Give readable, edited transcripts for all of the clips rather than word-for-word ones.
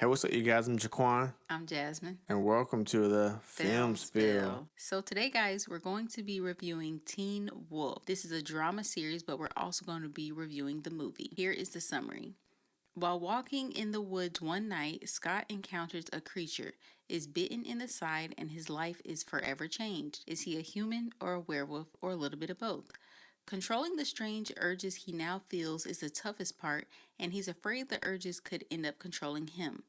Hey, what's up, you guys? I'm Jaquan, I'm Jasmine. and welcome to the Film Spill. So today, guys, we're going to be reviewing Teen Wolf. This is a drama series, but we're also going to be reviewing the movie. Here is the summary. While walking in the woods one night, Scott encounters a creature, is bitten in the side, and his life is forever changed. Is he a human or a werewolf or a little bit of both? Controlling the strange urges he now feels is the toughest part, and he's afraid the urges could end up controlling him.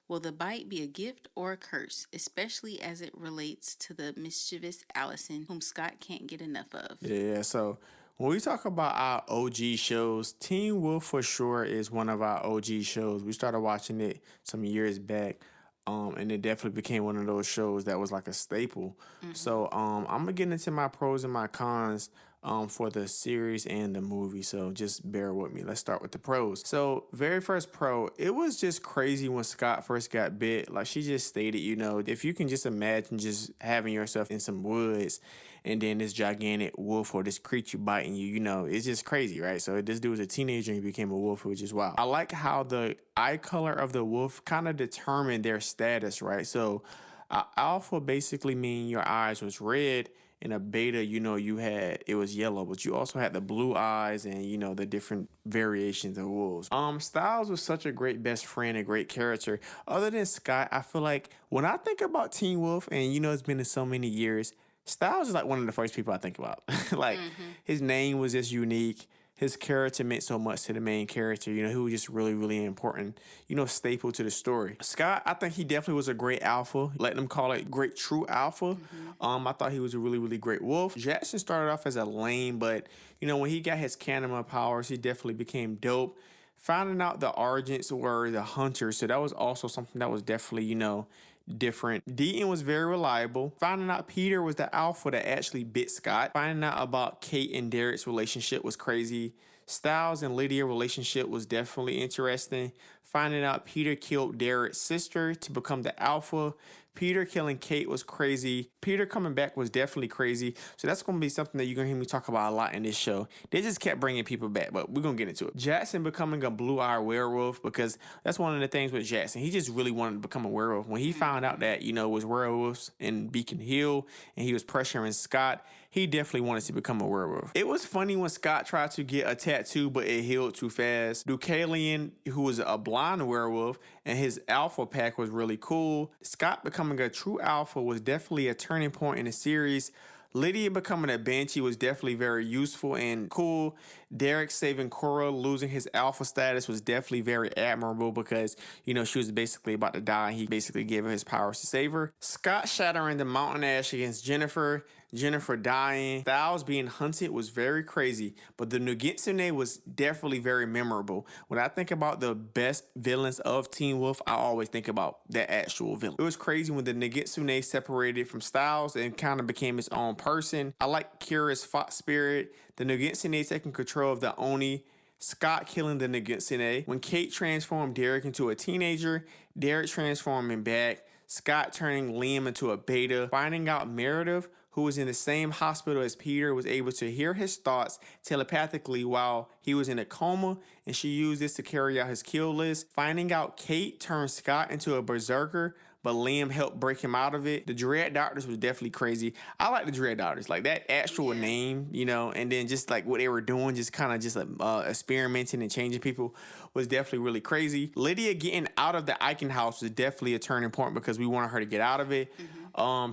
Will the bite be a gift or a curse, especially as it relates to the mischievous Allison, whom Scott can't get enough of? Yeah, so when we talk about our OG shows, Teen Wolf for sure is one of our OG shows. We started watching it some years back. And it definitely became one of those shows that was like a staple. So I'm gonna get into my pros and my cons for the series and the movie. So just bear with me. Let's start with the pros. So very first pro, it was just crazy when Scott first got bit. Like she just stated, if you can just imagine just having yourself in some woods and then this gigantic wolf or this creature biting you, it's just crazy, right? So this dude was a teenager and he became a wolf, which is wild. I like how the eye color of the wolf kind of determined their status, right? So alpha basically mean your eyes was red, and a beta, it was yellow, but you also had the blue eyes and the different variations of wolves. Styles was such a great best friend, a great character. Other than Scott, I feel like when I think about Teen Wolf, and it's been in so many years, Styles is like one of the first people I think about. Like his name was just unique. His character meant so much to the main character. He was just really, really important, staple to the story. Scott, I think he definitely was a great alpha. Let them call it great true alpha. I thought he was a really, really great wolf. Jackson started off as a lame, but, when he got his Canema powers, he definitely became dope. Finding out the Argents were the hunters, so that was also something that was definitely, different. Deaton was very reliable. Finding out Peter was the alpha that actually bit Scott. Finding out about Kate and Derek's relationship was crazy. Styles and Lydia relationship was definitely interesting. Finding out Peter killed Derek's sister to become the alpha. Peter killing Kate was crazy. Peter coming back was definitely crazy. So that's going to be something that you're going to hear me talk about a lot in this show. They just kept bringing people back, but we're going to get into it. Jackson becoming a blue-eyed werewolf, because that's one of the things with Jackson. He just really wanted to become a werewolf. When he found out that, it was werewolves in Beacon Hill and he was pressuring Scott, he definitely wanted to become a werewolf. It was funny when Scott tried to get a tattoo, but it healed too fast. Deucalion, who was a blind werewolf, and his alpha pack was really cool. Scott becoming a true alpha was definitely a turning point in the series. Lydia becoming a Banshee was definitely very useful and cool. Derek saving Cora, losing his alpha status, was definitely very admirable because, she was basically about to die and he basically gave her his powers to save her. Scott shattering the mountain ash against Jennifer dying. Styles being hunted was very crazy, but the Nogitsune was definitely very memorable. When I think about the best villains of Teen Wolf, I always think about that actual villain. It was crazy when the Nogitsune separated from Styles and kind of became its own person. I like Kira's fox spirit, the Nogitsune taking control of the Oni, Scott killing the Nogitsune. When Kate transformed Derek into a teenager, Derek transforming back, Scott turning Liam into a beta, finding out Meredith, who was in the same hospital as Peter, was able to hear his thoughts telepathically while he was in a coma, and she used this to carry out his kill list. Finding out Kate turned Scott into a berserker, but Liam helped break him out of it. The Dread Doctors was definitely crazy. I like the Dread Doctors, like that actual name, and then just like what they were doing, just kind of just experimenting and changing people was definitely really crazy. Lydia getting out of the Eichen house was definitely a turning point because we wanted her to get out of it.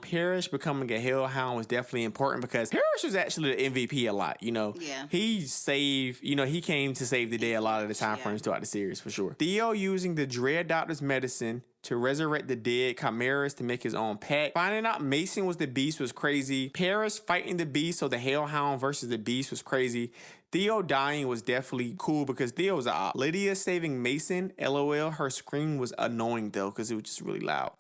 Parrish becoming a Hellhound was definitely important because Parrish was actually the MVP a lot, Yeah. He saved, he came to save the day a lot of the time frames throughout the series for sure. Theo using the Dread Doctor's medicine to resurrect the dead chimeras to make his own pack. Finding out Mason was the beast was crazy. Paris fighting the beast, so the Hellhound versus the beast was crazy. Theo dying was definitely cool because Theo was a op. Lydia saving Mason, LOL, her scream was annoying though because it was just really loud.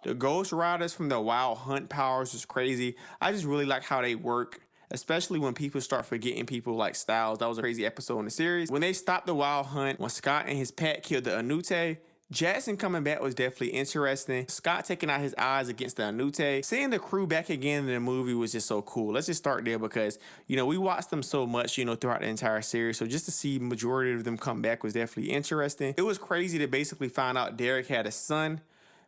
The Ghost Riders from the Wild Hunt powers was crazy. I just really like how they work, especially when people start forgetting people like Styles. That was a crazy episode in the series. When they stopped the Wild Hunt, when Scott and his pack killed the Anute, Jackson coming back was definitely interesting. Scott taking out his eyes against the Anute. Seeing the crew back again in the movie was just so cool. Let's just start there because, we watched them so much, throughout the entire series. So just to see majority of them come back was definitely interesting. It was crazy to basically find out Derek had a son.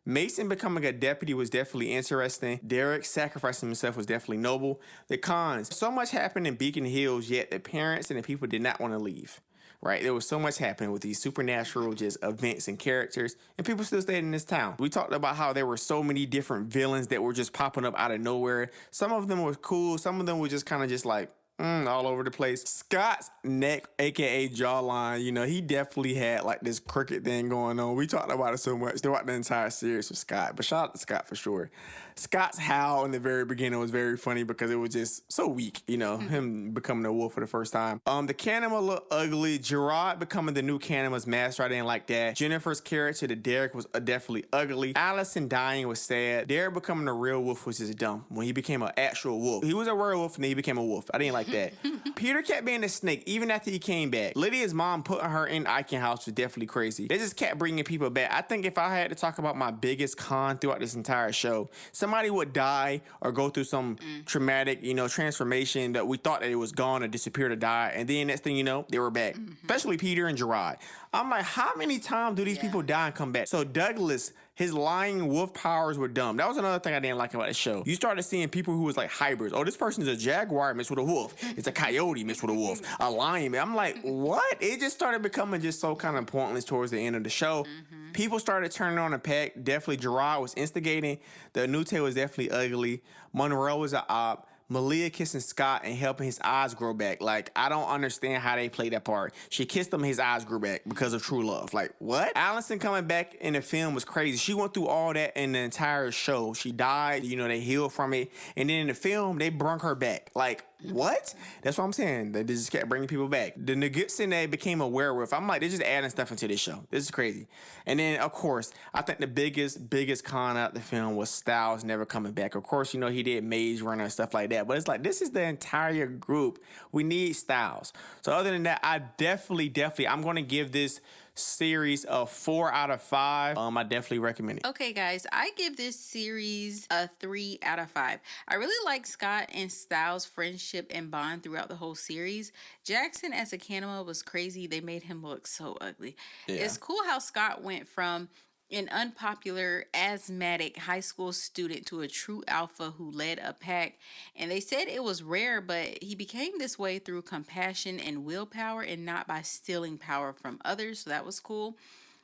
Mason becoming a deputy was definitely interesting. Derek sacrificing himself was definitely noble. The cons, so much happened in Beacon Hills, yet the parents and the people did not want to leave. Right, there was so much happening with these supernatural just events and characters, and people still stayed in this town. We talked about how there were so many different villains that were just popping up out of nowhere. Some of them were cool, some of them were just kind of just like all over the place. Scott's neck, aka jawline, he definitely had like this crooked thing going on. We talked about it so much throughout the entire series with Scott, but shout out to Scott for sure. Scott's howl in the very beginning was very funny because it was just so weak, him becoming a wolf for the first time. The Canema looked ugly. Gerard becoming the new Canema's master, I didn't like that. Jennifer's character to Derek was definitely ugly. Allison dying was sad. Derek becoming a real wolf was just dumb. When he became an actual wolf, he was a werewolf and then he became a wolf. I didn't like that. Peter kept being a snake even after he came back. Lydia's mom putting her in Eichen House was definitely crazy. They just kept bringing people back. I think if I had to talk about my biggest con throughout this entire show, somebody would die or go through some traumatic, transformation that we thought that it was gone or disappeared or die, and then next thing you know, they were back. Especially Peter and Gerard. I'm like, how many times do these people die and come back? So Douglas, his lying wolf powers were dumb. That was another thing I didn't like about the show. You started seeing people who was like hybrids. Oh, this person is a jaguar mixed with a wolf. It's a coyote mixed with a wolf. A lion. I'm like, what? It just started becoming just so kind of pointless towards the end of the show. People started turning on the pack. Definitely Gerard was instigating. The Anute was definitely ugly. Monroe was an op. Malia kissing Scott and helping his eyes grow back. Like, I don't understand how they played that part. She kissed him, his eyes grew back because of true love. Like, what? Allison coming back in the film was crazy. She went through all that in the entire show. She died, they healed from it. And then in the film, they brung her back. Like, what? That's what I'm saying. They just kept bringing people back. The Nogitsune became a werewolf. I'm like, they're just adding stuff into this show. This is crazy. And then, of course, I think the biggest con out the film was Styles never coming back. Of course, he did Maze Runner and stuff like that. But it's like, this is the entire group. We need Styles. So other than that, I definitely, I'm going to give this series a 4 out of 5. I definitely recommend it. Okay, guys, I give this series a 3 out of 5. I really like Scott and Styles' friendship and bond throughout the whole series. Jackson as a Canema was crazy. They made him look so ugly. Yeah. It's cool how Scott went from an unpopular asthmatic high school student to a true alpha who led a pack. And they said it was rare, but he became this way through compassion and willpower and not by stealing power from others. So that was cool.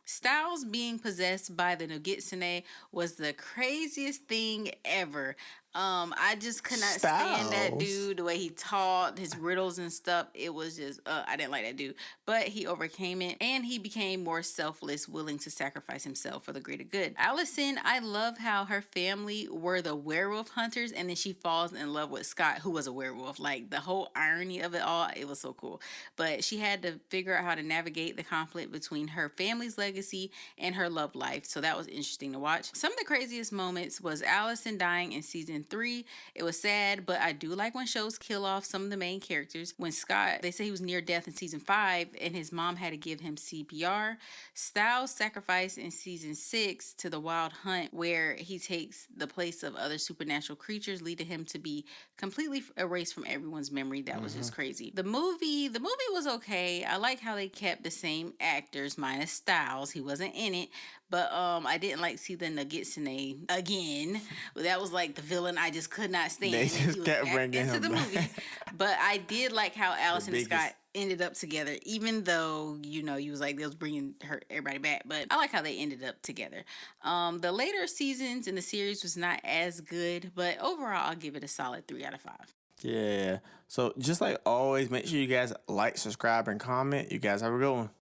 Styles being possessed by the Nogitsune was the craziest thing ever. I just could not stand that dude, the way he taught, his riddles and stuff. It was just, I didn't like that dude. But he overcame it, and he became more selfless, willing to sacrifice himself for the greater good. Allison, I love how her family were the werewolf hunters, and then she falls in love with Scott, who was a werewolf. Like, the whole irony of it all, it was so cool. But she had to figure out how to navigate the conflict between her family's legacy and her love life. So that was interesting to watch. Some of the craziest moments was Allison dying in season 3. It was sad, but I do like when shows kill off some of the main characters. When Scott, they say he was near death in season 5 and his mom had to give him CPR. Styles' sacrifice in season 6 to the wild hunt, where he takes the place of other supernatural creatures, leading him to be completely erased from everyone's memory. That was just crazy. The movie was okay. I like how they kept the same actors minus Styles. He wasn't in it. But I didn't see the Nogitsune again. That was like the villain I just could not stand. They just kept bringing him the movie. But I did like how Allison and Scott ended up together, even though you was like they was bringing everybody back. But I like how they ended up together. The later seasons in the series was not as good, but overall I'll give it a solid 3 out of 5. Yeah. So just like always, make sure you guys like, subscribe, and comment. You guys have a good one.